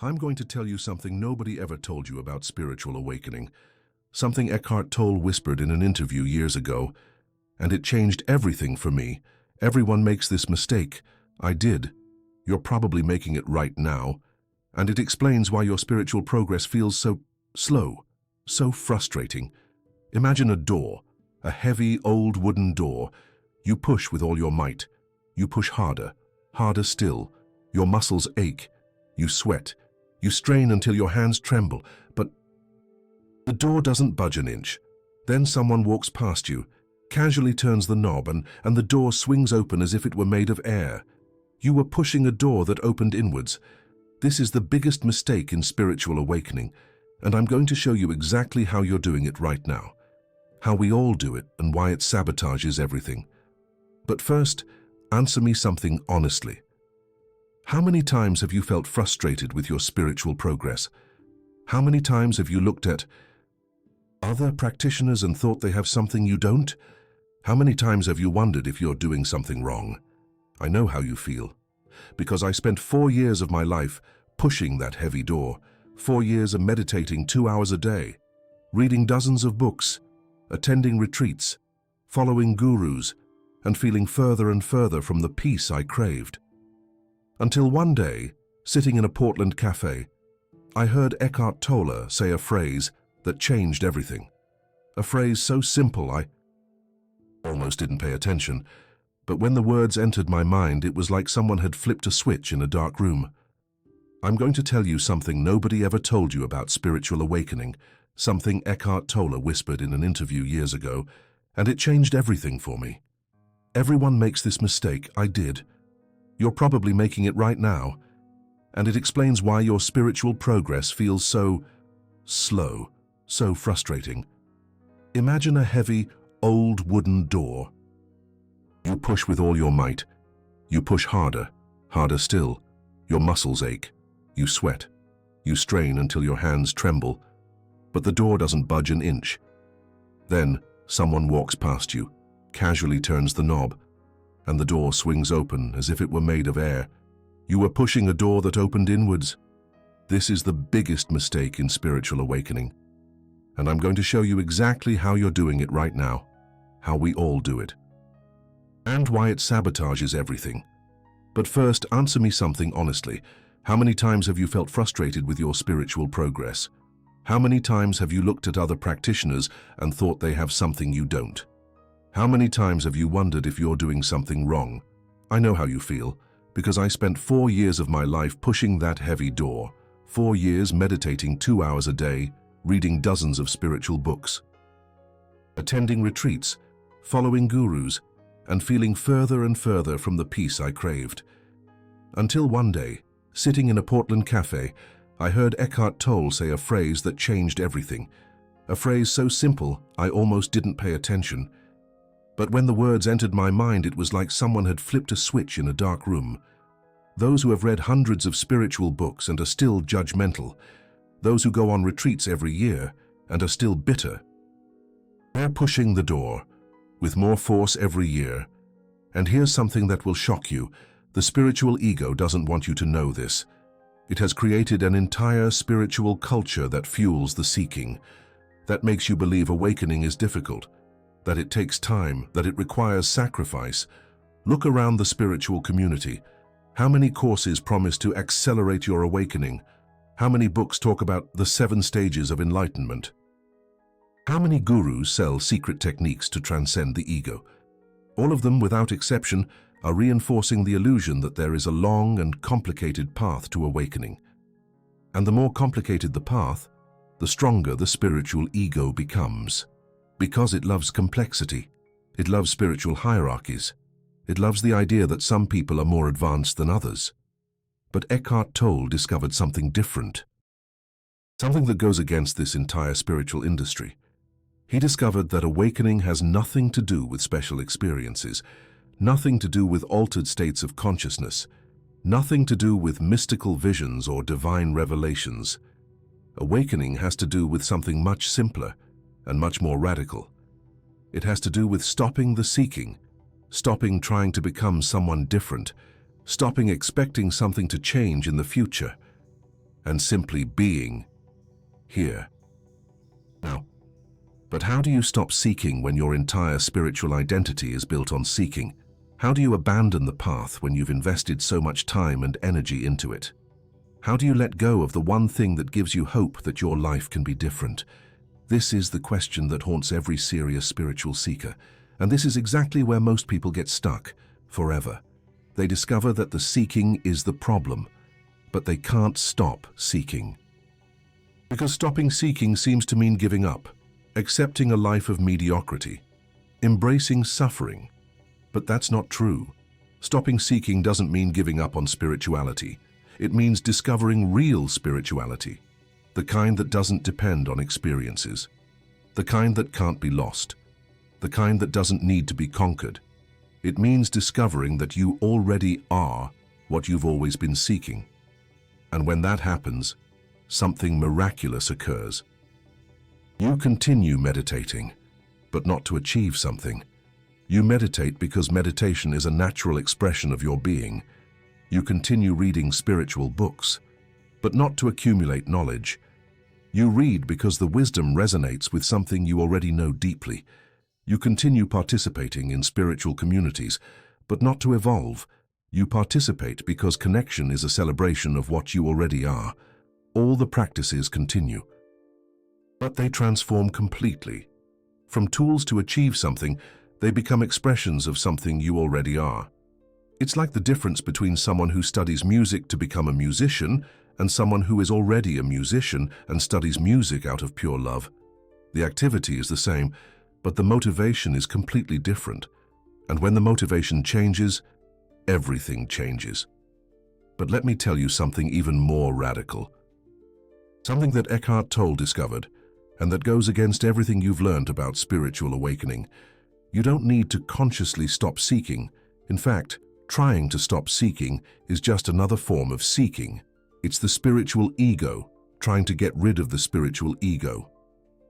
I'm going to tell you something nobody ever told you about spiritual awakening, something Eckhart Tolle whispered in an interview years ago, and it changed everything for me. Everyone makes this mistake. I did. You're probably making it right now, and it explains why your spiritual progress feels so slow, so frustrating. Imagine a door, a heavy old wooden door. You push with all your might. You push harder, harder still. Your muscles ache. You sweat. You strain until your hands tremble, but the door doesn't budge an inch. Then someone walks past you, casually turns the knob, and the door swings open as if it were made of air. You were pushing a door that opened inwards. This is the biggest mistake in spiritual awakening, and I'm going to show you exactly how you're doing it right now, how we all do it and why it sabotages everything. But first, answer me something honestly. How many times have you felt frustrated with your spiritual progress? How many times have you looked at other practitioners and thought they have something you don't? How many times have you wondered if you're doing something wrong? I know how you feel, because I spent 4 years of my life pushing that heavy door, 4 years of meditating 2 hours a day, reading dozens of books, attending retreats, following gurus, and feeling further and further from the peace I craved. Until one day, sitting in a Portland cafe, I heard Eckhart Tolle say a phrase that changed everything. A phrase so simple I almost didn't pay attention, but when the words entered my mind, it was like someone had flipped a switch in a dark room. I'm going to tell you something nobody ever told you about spiritual awakening, something Eckhart Tolle whispered in an interview years ago, and it changed everything for me. Everyone makes this mistake. I did. You're probably making it right now, and it explains why your spiritual progress feels so slow, so frustrating. Imagine a heavy, old wooden door. You push with all your might. You push harder, harder still. Your muscles ache. You sweat. You strain until your hands tremble, but the door doesn't budge an inch. Then someone walks past you, casually turns the knob, and the door swings open as if it were made of air. You were pushing a door that opened inwards. This is the biggest mistake in spiritual awakening, and I'm going to show you exactly how you're doing it right now, how we all do it, and why it sabotages everything. But first, answer me something honestly. How many times have you felt frustrated with your spiritual progress? How many times have you looked at other practitioners and thought they have something you don't? How many times have you wondered if you're doing something wrong? I know how you feel, because I spent 4 years of my life pushing that heavy door, 4 years meditating 2 hours a day, reading dozens of spiritual books, attending retreats, following gurus, and feeling further and further from the peace I craved. Until one day, sitting in a Portland cafe, I heard Eckhart Tolle say a phrase that changed everything. A phrase so simple, I almost didn't pay attention. But when the words entered my mind, it was like someone had flipped a switch in a dark room. Those who have read hundreds of spiritual books and are still judgmental, those who go on retreats every year and are still bitter, they're pushing the door with more force every year. And here's something that will shock you. The spiritual ego doesn't want you to know this. It has created an entire spiritual culture that fuels the seeking, that makes you believe awakening is difficult, that it takes time, that it requires sacrifice. Look around the spiritual community. How many courses promise to accelerate your awakening? How many books talk about the 7 stages of enlightenment? How many gurus sell secret techniques to transcend the ego? All of them, without exception, are reinforcing the illusion that there is a long and complicated path to awakening. And the more complicated the path, the stronger the spiritual ego becomes. Because it loves complexity, it loves spiritual hierarchies, it loves the idea that some people are more advanced than others. But Eckhart Tolle discovered something different, something that goes against this entire spiritual industry. He discovered that awakening has nothing to do with special experiences, nothing to do with altered states of consciousness, nothing to do with mystical visions or divine revelations. Awakening has to do with something much simpler and much more radical. It has to do with stopping the seeking, stopping trying to become someone different, stopping expecting something to change in the future, and simply being here. Now, but how do you stop seeking when your entire spiritual identity is built on seeking? How do you abandon the path when you've invested so much time and energy into it? How do you let go of the one thing that gives you hope that your life can be different? This is the question that haunts every serious spiritual seeker, and this is exactly where most people get stuck, forever. They discover that the seeking is the problem, but they can't stop seeking. Because stopping seeking seems to mean giving up, accepting a life of mediocrity, embracing suffering. But that's not true. Stopping seeking doesn't mean giving up on spirituality. It means discovering real spirituality, the kind that doesn't depend on experiences, the kind that can't be lost, the kind that doesn't need to be conquered. It means discovering that you already are what you've always been seeking. And when that happens, something miraculous occurs. You continue meditating, but not to achieve something. You meditate because meditation is a natural expression of your being. You continue reading spiritual books, but not to accumulate knowledge. You read because the wisdom resonates with something you already know deeply. You continue participating in spiritual communities, but not to evolve. You participate because connection is a celebration of what you already are. All the practices continue, but they transform completely. From tools to achieve something, they become expressions of something you already are. It's like the difference between someone who studies music to become a musician and someone who is already a musician and studies music out of pure love. The activity is the same, but the motivation is completely different. And when the motivation changes, everything changes. But let me tell you something even more radical. Something that Eckhart Tolle discovered, and that goes against everything you've learned about spiritual awakening. You don't need to consciously stop seeking. In fact, trying to stop seeking is just another form of seeking. It's the spiritual ego, trying to get rid of the spiritual ego.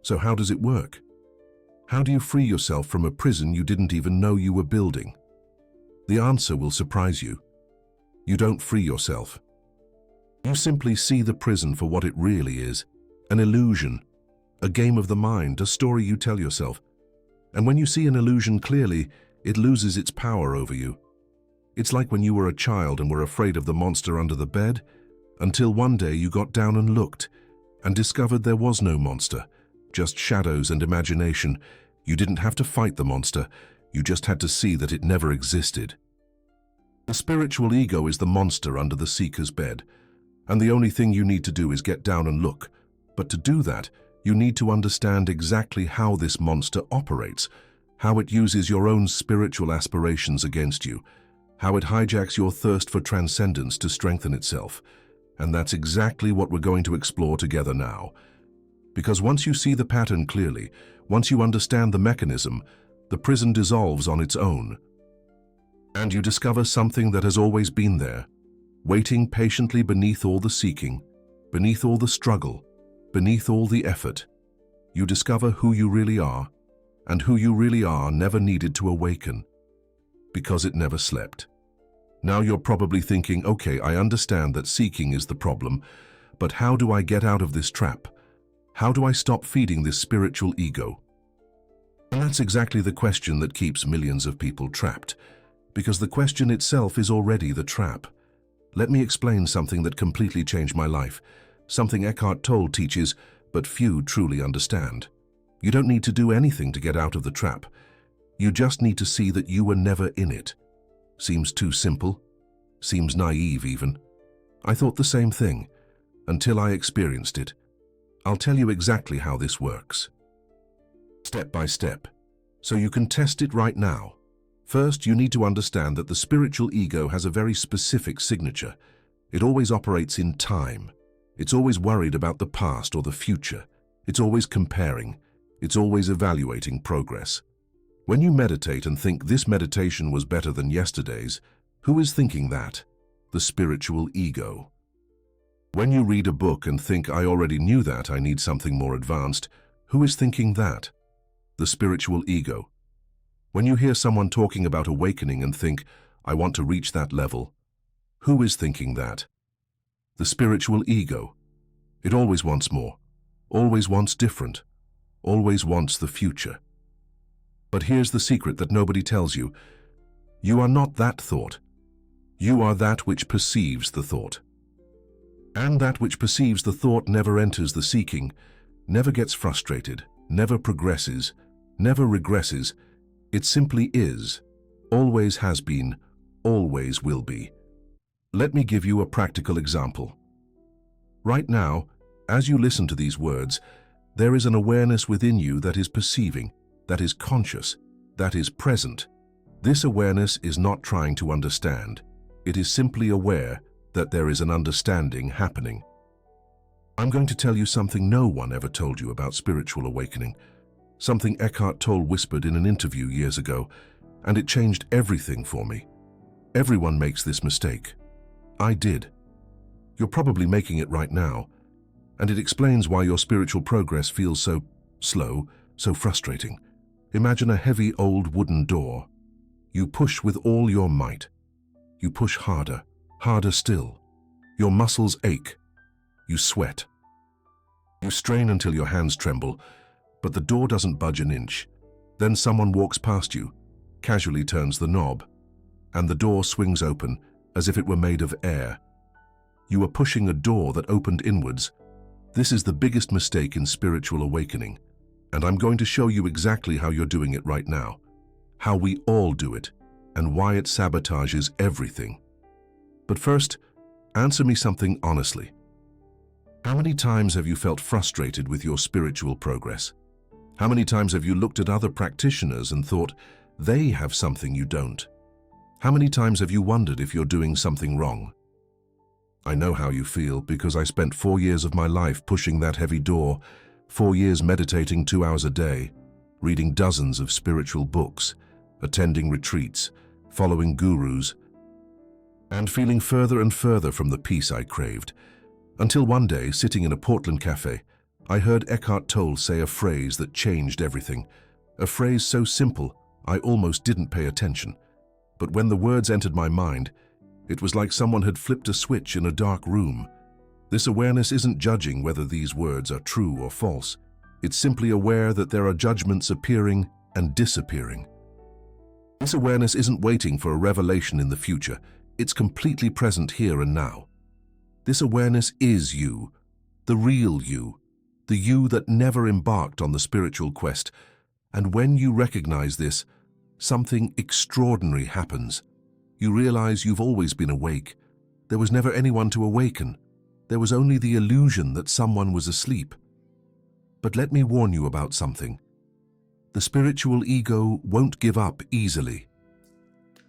So how does it work? How do you free yourself from a prison you didn't even know you were building? The answer will surprise you. You don't free yourself. You simply see the prison for what it really is, an illusion, a game of the mind, a story you tell yourself. And when you see an illusion clearly, it loses its power over you. It's like when you were a child and were afraid of the monster under the bed, until one day you got down and looked, and discovered there was no monster, just shadows and imagination. You didn't have to fight the monster, you just had to see that it never existed. The spiritual ego is the monster under the seeker's bed, and the only thing you need to do is get down and look. But to do that, you need to understand exactly how this monster operates, how it uses your own spiritual aspirations against you, how it hijacks your thirst for transcendence to strengthen itself. And that's exactly what we're going to explore together now. Because once you see the pattern clearly, once you understand the mechanism, the prison dissolves on its own. And you discover something that has always been there, waiting patiently beneath all the seeking, beneath all the struggle, beneath all the effort. You discover who you really are, and who you really are never needed to awaken, because it never slept. Now you're probably thinking, okay, I understand that seeking is the problem, but how do I get out of this trap? How do I stop feeding this spiritual ego? And that's exactly the question that keeps millions of people trapped, because the question itself is already the trap. Let me explain something that completely changed my life, something Eckhart Tolle teaches, but few truly understand. You don't need to do anything to get out of the trap. You just need to see that you were never in it. Seems too simple. Seems naive even. I thought the same thing, until I experienced it. I'll tell you exactly how this works. Step by step, so you can test it right now. First, you need to understand that the spiritual ego has a very specific signature. It always operates in time. It's always worried about the past or the future. It's always comparing. It's always evaluating progress. When you meditate and think this meditation was better than yesterday's, who is thinking that? The spiritual ego. When you read a book and think, I already knew that, I need something more advanced, who is thinking that? The spiritual ego. When you hear someone talking about awakening and think, I want to reach that level, who is thinking that? The spiritual ego. It always wants more, always wants different, always wants the future. But here's the secret that nobody tells you. You are not that thought. You are that which perceives the thought. And that which perceives the thought never enters the seeking, never gets frustrated, never progresses, never regresses. It simply is, always has been, always will be. Let me give you a practical example. Right now, as you listen to these words, there is an awareness within you that is perceiving, that is conscious, that is present. This awareness is not trying to understand. It is simply aware that there is an understanding happening. I'm going to tell you something no one ever told you about spiritual awakening, something Eckhart Tolle whispered in an interview years ago, and it changed everything for me. Everyone makes this mistake. I did. You're probably making it right now, and it explains why your spiritual progress feels so slow, so frustrating. Imagine a heavy old wooden door. You push with all your might. You push harder, harder still. Your muscles ache. You sweat. You strain until your hands tremble, but the door doesn't budge an inch. Then someone walks past you, casually turns the knob, and the door swings open as if it were made of air. You are pushing a door that opened inwards. This is the biggest mistake in spiritual awakening, and I'm going to show you exactly how you're doing it right now, how we all do it, and why it sabotages everything. But first, answer me something honestly. How many times have you felt frustrated with your spiritual progress? How many times have you looked at other practitioners and thought they have something you don't? How many times have you wondered if you're doing something wrong? I know how you feel because I spent 4 years of my life pushing that heavy door, 4 years meditating 2 hours a day, reading dozens of spiritual books, attending retreats, following gurus, and feeling further and further from the peace I craved. Until one day, sitting in a Portland cafe, I heard Eckhart Tolle say a phrase that changed everything. A phrase so simple, I almost didn't pay attention. But when the words entered my mind, it was like someone had flipped a switch in a dark room. This awareness isn't judging whether these words are true or false. It's simply aware that there are judgments appearing and disappearing. This awareness isn't waiting for a revelation in the future. It's completely present here and now. This awareness is you, the real you, the you that never embarked on the spiritual quest. And when you recognize this, something extraordinary happens. You realize you've always been awake. There was never anyone to awaken. There was only the illusion that someone was asleep. But let me warn you about something. The spiritual ego won't give up easily.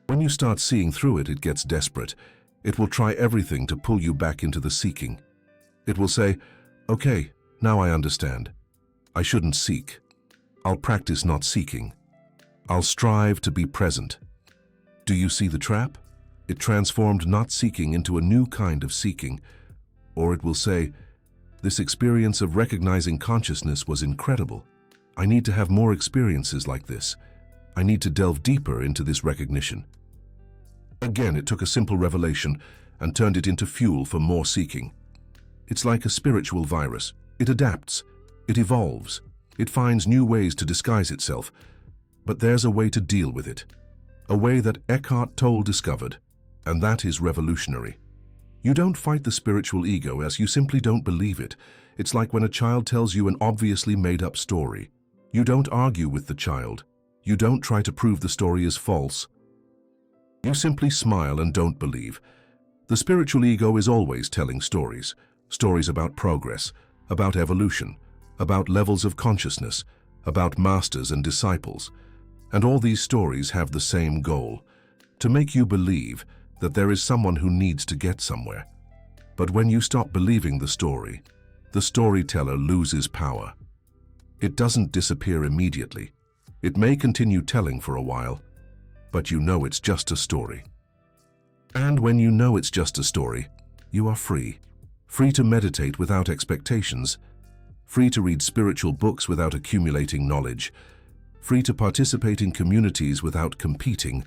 When you start seeing through it, it gets desperate. It will try everything to pull you back into the seeking. It will say, okay, now I understand. I shouldn't seek. I'll practice not seeking. I'll strive to be present. Do you see the trap? It transformed not seeking into a new kind of seeking. Or it will say, this experience of recognizing consciousness was incredible. I need to have more experiences like this. I need to delve deeper into this recognition. Again, it took a simple revelation and turned it into fuel for more seeking. It's like a spiritual virus. It adapts, it evolves, it finds new ways to disguise itself. But there's a way to deal with it. A way that Eckhart Tolle discovered, and that is revolutionary. You don't fight the spiritual ego as you simply don't believe it. It's like when a child tells you an obviously made-up story. You don't argue with the child. You don't try to prove the story is false. You simply smile and don't believe. The spiritual ego is always telling stories. Stories about progress, about evolution, about levels of consciousness, about masters and disciples. And all these stories have the same goal, to make you believe that there is someone who needs to get somewhere. But when you stop believing the storyteller loses power. It doesn't disappear immediately. It may continue telling for a while, but you know it's just a story. And when you know it's just a story, you are free. Free to meditate without expectations, free to read spiritual books without accumulating knowledge, free to participate in communities without competing,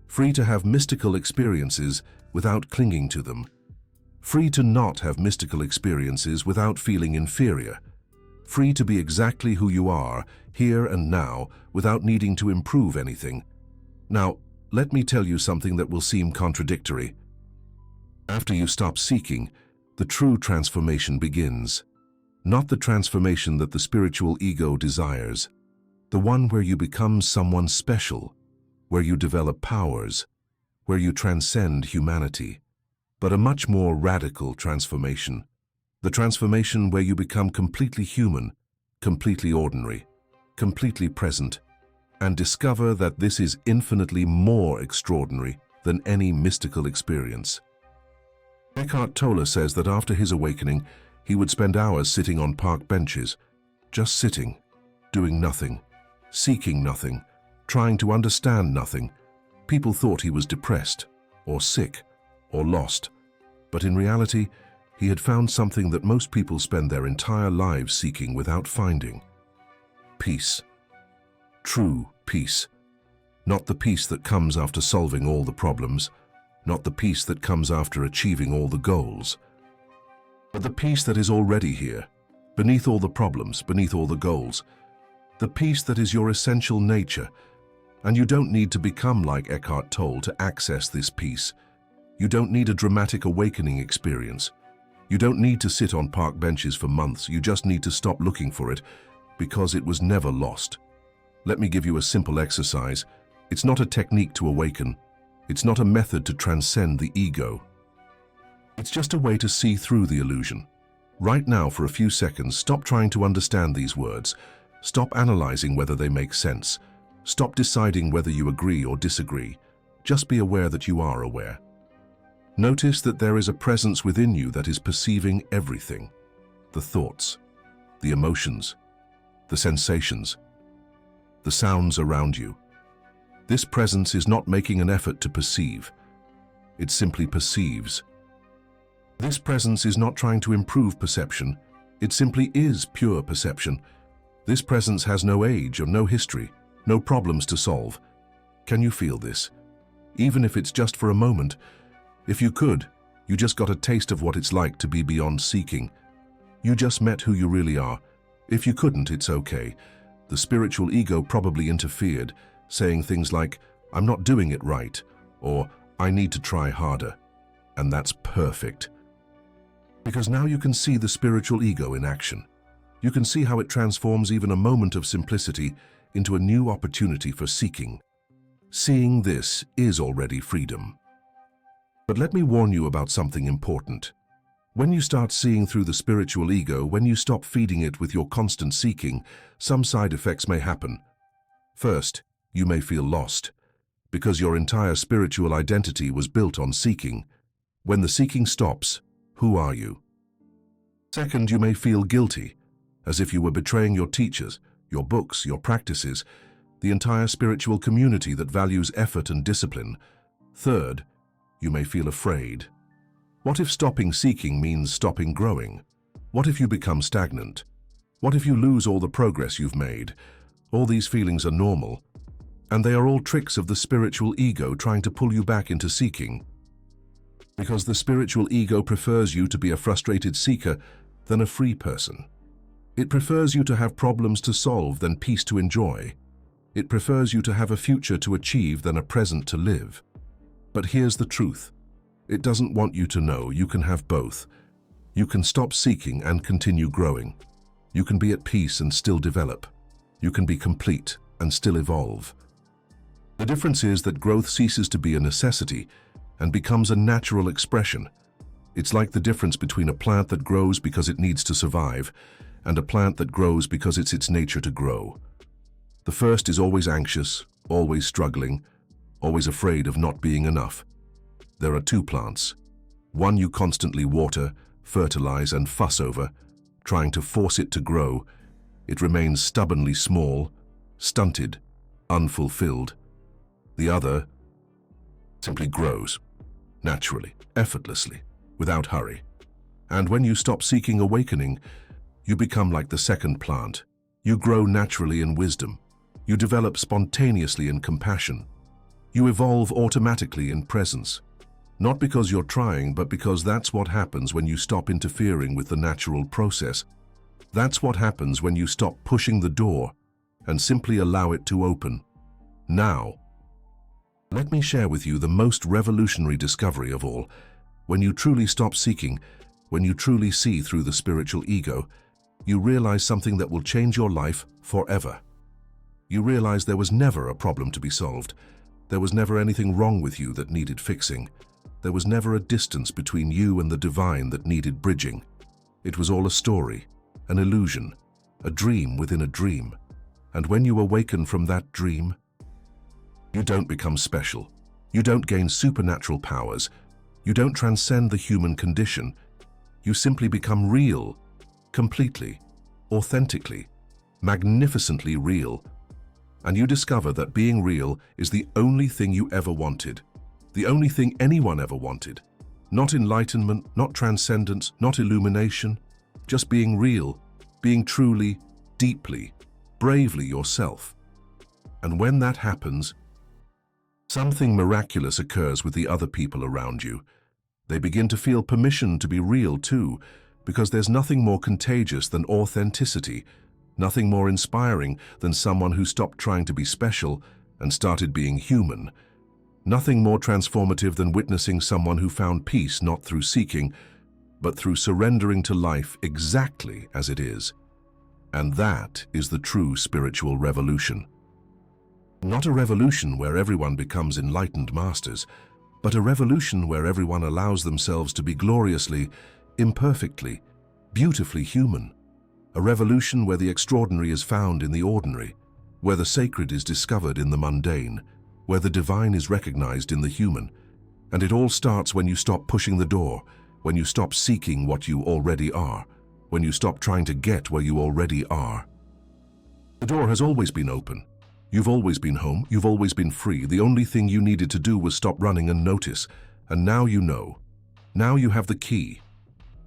free to have mystical experiences without clinging to them. Free to not have mystical experiences without feeling inferior. Free to be exactly who you are, here and now, without needing to improve anything. Now, let me tell you something that will seem contradictory. After you stop seeking, the true transformation begins. Not the transformation that the spiritual ego desires, the one where you become someone special, where you develop powers, where you transcend humanity, but a much more radical transformation. The transformation where you become completely human, completely ordinary, completely present, and discover that this is infinitely more extraordinary than any mystical experience. Eckhart Tolle says that after his awakening, he would spend hours sitting on park benches, just sitting, doing nothing, seeking nothing, trying to understand nothing. People thought he was depressed, or sick, or lost, but in reality, he had found something that most people spend their entire lives seeking without finding. Peace. True peace. Not the peace that comes after solving all the problems, not the peace that comes after achieving all the goals, but the peace that is already here, beneath all the problems, beneath all the goals, the peace that is your essential nature. And you don't need to become like Eckhart Tolle to access this peace. You don't need a dramatic awakening experience. You don't need to sit on park benches for months. You just need to stop looking for it, because it was never lost. Let me give you a simple exercise. It's not a technique to awaken. It's not a method to transcend the ego. It's just a way to see through the illusion. Right now, for a few seconds, stop trying to understand these words. Stop analyzing whether they make sense. Stop deciding whether you agree or disagree. Just be aware that you are aware. Notice that there is a presence within you that is perceiving everything. The thoughts, the emotions, the sensations, the sounds around you. This presence is not making an effort to perceive. It simply perceives. This presence is not trying to improve perception. It simply is pure perception. This presence has no age or no history, no problems to solve. Can you feel this? Even if it's just for a moment. If you could, you just got a taste of what it's like to be beyond seeking. You just met who you really are. If you couldn't, it's okay. The spiritual ego probably interfered, saying things like, "I'm not doing it right," or "I need to try harder." And that's perfect. Because now you can see the spiritual ego in action. You can see how it transforms even a moment of simplicity into a new opportunity for seeking. Seeing this is already freedom. But let me warn you about something important. When you start seeing through the spiritual ego, when you stop feeding it with your constant seeking, some side effects may happen. First, you may feel lost, because your entire spiritual identity was built on seeking. When the seeking stops, who are you? Second, you may feel guilty, as if you were betraying your teachers, your books, your practices, the entire spiritual community that values effort and discipline. Third, you may feel afraid. What if stopping seeking means stopping growing? What if you become stagnant? What if you lose all the progress you've made? All these feelings are normal, and they are all tricks of the spiritual ego trying to pull you back into seeking. Because the spiritual ego prefers you to be a frustrated seeker than a free person. It prefers you to have problems to solve than peace to enjoy. It prefers you to have a future to achieve than a present to live. But here's the truth. It doesn't want you to know you can have both. You can stop seeking and continue growing. You can be at peace and still develop. You can be complete and still evolve. The difference is that growth ceases to be a necessity and becomes a natural expression. It's like the difference between a plant that grows because it needs to survive and a plant that grows because it's its nature to grow. The first is always anxious, always struggling, always afraid of not being enough. There are two plants. One you constantly water, fertilize, and fuss over, trying to force it to grow. It remains stubbornly small, stunted, unfulfilled. The other simply grows, naturally, effortlessly, without hurry. And when you stop seeking awakening, you become like the second plant. You grow naturally in wisdom. You develop spontaneously in compassion. You evolve automatically in presence. Not because you're trying, but because that's what happens when you stop interfering with the natural process. That's what happens when you stop pushing the door and simply allow it to open. Now, let me share with you the most revolutionary discovery of all. When you truly stop seeking, when you truly see through the spiritual ego, you realize something that will change your life forever. You realize there was never a problem to be solved. There was never anything wrong with you that needed fixing. There was never a distance between you and the divine that needed bridging. It was all a story, an illusion, a dream within a dream. And when you awaken from that dream, you don't become special. You don't gain supernatural powers. You don't transcend the human condition. You simply become real, completely, authentically, magnificently real. And you discover that being real is the only thing you ever wanted, the only thing anyone ever wanted. Not enlightenment, not transcendence, not illumination, just being real, being truly, deeply, bravely yourself. And when that happens, something miraculous occurs with the other people around you. They begin to feel permission to be real too, because there's nothing more contagious than authenticity, nothing more inspiring than someone who stopped trying to be special and started being human. Nothing more transformative than witnessing someone who found peace not through seeking, but through surrendering to life exactly as it is. And that is the true spiritual revolution. Not a revolution where everyone becomes enlightened masters, but a revolution where everyone allows themselves to be gloriously, imperfectly, beautifully human. A revolution where the extraordinary is found in the ordinary, where the sacred is discovered in the mundane, where the divine is recognized in the human. And it all starts when you stop pushing the door, when you stop seeking what you already are, when you stop trying to get where you already are. The door has always been open. You've always been home, you've always been free. The only thing you needed to do was stop running and notice. And now you know. Now you have the key.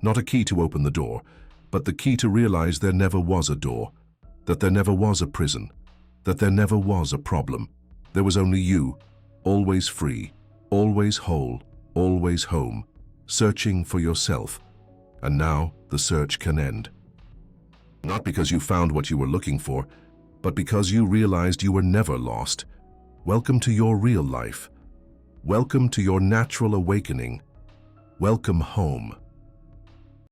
Not a key to open the door, but the key to realize there never was a door, that there never was a prison, that there never was a problem. There was only you, always free, always whole, always home, searching for yourself. And now the search can end. Not because you found what you were looking for, but because you realized you were never lost. Welcome to your real life. Welcome to your natural awakening. Welcome home.